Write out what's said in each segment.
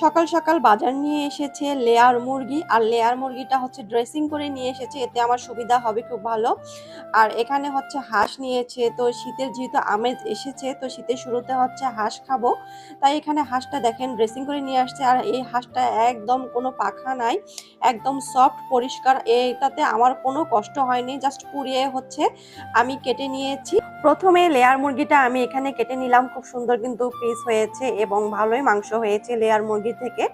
সকাল সকাল বাজার নিয়ে এসেছে লেয়ার মুরগি, আর লেয়ার মুরগিটা হচ্ছে ড্রেসিং করে নিয়ে এসেছে, এতে আমার সুবিধা হবে খুব ভালো। আর এখানে হচ্ছে হাঁস নিয়েছে, তো শীতের যেহেতু আমেজ এসেছে, তো শীতের শুরুতে হচ্ছে হাঁস খাবো, তাই এখানে হাঁসটা দেখেন ড্রেসিং করে নিয়ে আসছে। আর এই হাঁসটা একদম কোনো পাখা নাই, একদম সফট পরিষ্কার, এটাতে আমার কোনো কষ্ট হয়নি, জাস্ট পুড়িয়ে হচ্ছে আমি কেটে নিয়েছি। প্রথমে লেয়ার মুরগিটা আমি এখানে কেটে নিলাম, খুব সুন্দর কিন্তু পিস হয়েছে এবং ভালোই মাংস হয়েছে লেয়ার মুরগি থেকে।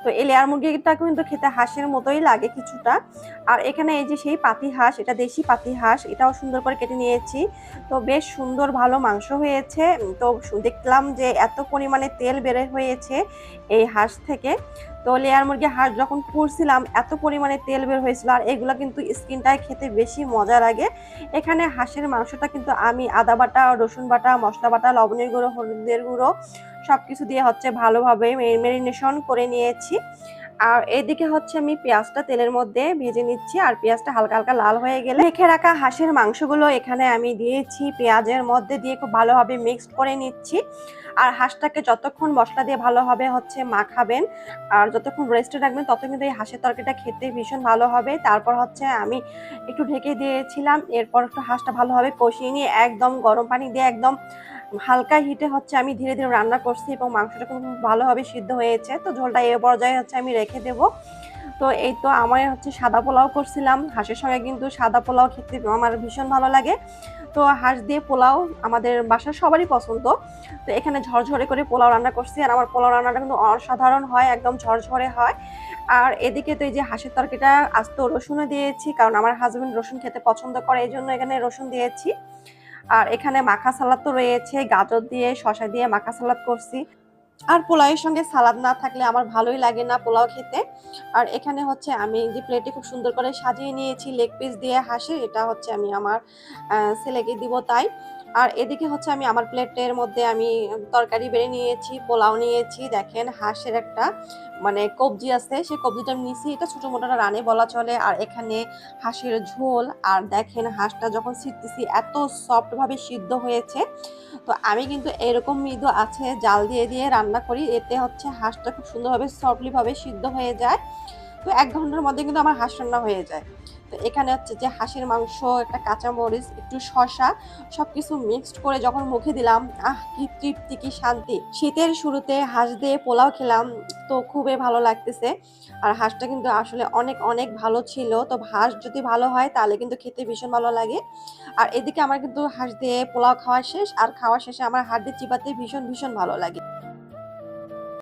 তো এই লেয়ার মুরগিটা কিন্তু খেতে হাঁসের মতোই লাগে কিছুটা। আর এখানে এই যে সেই পাতি হাঁস, এটা দেশি পাতি হাঁস, এটাও সুন্দর করে কেটে নিয়েছি। তো বেশ সুন্দর ভালো মাংস হয়েছে। তো দেখলাম যে এত পরিমাণে তেল বের হয়েছে এই হাঁস থেকে। তো লেয়ার মুরগি হাঁস যখন পুড়ছিলাম এত পরিমাণে তেল বের হয়েছিল, আর এগুলো কিন্তু স্কিনটায় খেতে বেশি মজা লাগে। এখানে হাঁসের মাংসটা কিন্তু আমি আদা বাটা, রসুন বাটা, মশলা বাটা, লবণের গুঁড়ো, হলুদের গুঁড়ো সবকিছু দিয়ে হচ্ছে ভালোভাবে ম্যারিনেশন করে নিয়েছি। আর এদিকে হচ্ছে আমি পেঁয়াজটা তেলের মধ্যে ভেজে নিচ্ছি, আর পেঁয়াজটা হালকা হালকা লাল হয়ে গেলে রেখে রাখা হাঁসের মাংসগুলো এখানে আমি দিয়েছি, পেঁয়াজের মধ্যে দিয়ে খুব ভালোভাবে মিক্সড করে নিচ্ছি। আর হাঁসটাকে যতক্ষণ মশলা দিয়ে ভালোভাবে হচ্ছে মাখাবেন আর যতক্ষণ রেস্টে রাখবেন, তত কিন্তু এই হাঁসের তরকারিটা খেতে ভীষণ ভালো হবে। তারপর হচ্ছে আমি একটু ঢেকে দিয়েছিলাম, এরপর একটু হাঁসটা ভালোভাবে কষিয়ে নিয়ে একদম গরম পানি দিয়ে একদম হালকা হিটে হচ্ছে আমি ধীরে ধীরে রান্না করছি, এবং মাংসটা খুব ভালোভাবে সিদ্ধ হয়েছে। তো ঝোলটা এ পর্যায়ে হচ্ছে আমি রেখে দেব। তো এই তো আমার হচ্ছে সাদা পোলাও করছিলাম, হাঁসের সঙ্গে কিন্তু সাদা পোলাও খেতে আমার ভীষণ ভালো লাগে। তো হাঁস দিয়ে পোলাও আমাদের বাসার সবারই পছন্দ। তো এখানে ঝরঝরে করে পোলাও রান্না করছি, আর আমার পোলাও রান্নাটা কিন্তু অসাধারণ হয়, একদম ঝরঝরে হয়। আর এদিকে তো এই যে হাঁসের তরকারিটা আস্ত রসুনও দিয়েছি, কারণ আমার হাজবেন্ড রসুন খেতে পছন্দ করে, এই জন্য এখানে রসুন দিয়েছি। আর এখানে মাখা সালাদ তো রয়েছে, গাজর দিয়ে শসা দিয়ে মাখা সালাদ করছি। আর পোলাওয়ের সঙ্গে সালাদ না থাকলে আমার ভালোই লাগে না পোলাও খেতে। আর এখানে হচ্ছে আমি যে প্লেটে খুব সুন্দর করে সাজিয়ে নিয়েছি লেগ পিস দিয়ে হাঁসের, এটা হচ্ছে আমি আমার ছেলেকে দিব তাই। আর এদিকে হচ্ছে আমি আমার প্লেটের মধ্যে আমি তরকারি বেড়ে নিয়েছি, পোলাও নিয়েছি, দেখেন হাঁসের একটা মানে কবজি আছে, সেই কবজিটা আমি নিয়েছি, এটা ছোটো মোটো রানে বলা চলে। আর এখানে হাঁসের ঝোল, আর দেখেন হাঁসটা যখন ছিটতেছি এত সফটভাবে সিদ্ধ হয়েছে। তো আমি কিন্তু এরকম মৃদু আছে জাল দিয়ে দিয়ে রান্না করি, এতে হচ্ছে হাঁসটা খুব সুন্দরভাবে সফটলিভাবে সিদ্ধ হয়ে যায়। তো 1 ঘন্টার মধ্যে কিন্তু আমার হাঁস রান্না হয়ে যায়। তো এখানে হচ্ছে যে হাঁসের মাংস, একটা কাঁচামরিচ, একটু শসা, সবকিছু মিক্সড করে যখন মুখে দিলাম, আহ কি তৃপ্তি, কি শান্তি! শীতের শুরুতে হাঁস দিয়ে পোলাও খেলাম, তো খুবই ভালো লাগতেছে। আর হাঁসটা কিন্তু আসলে অনেক অনেক ভালো ছিল। তো হাঁস যদি ভালো হয় তাহলে কিন্তু খেতে ভীষণ ভালো লাগে। আর এদিকে আমার কিন্তু হাঁস দিয়ে পোলাও খাওয়া শেষ, আর খাওয়া শেষে আমার হাত দিয়ে চিবাতে ভীষণ ভীষণ ভালো লাগে।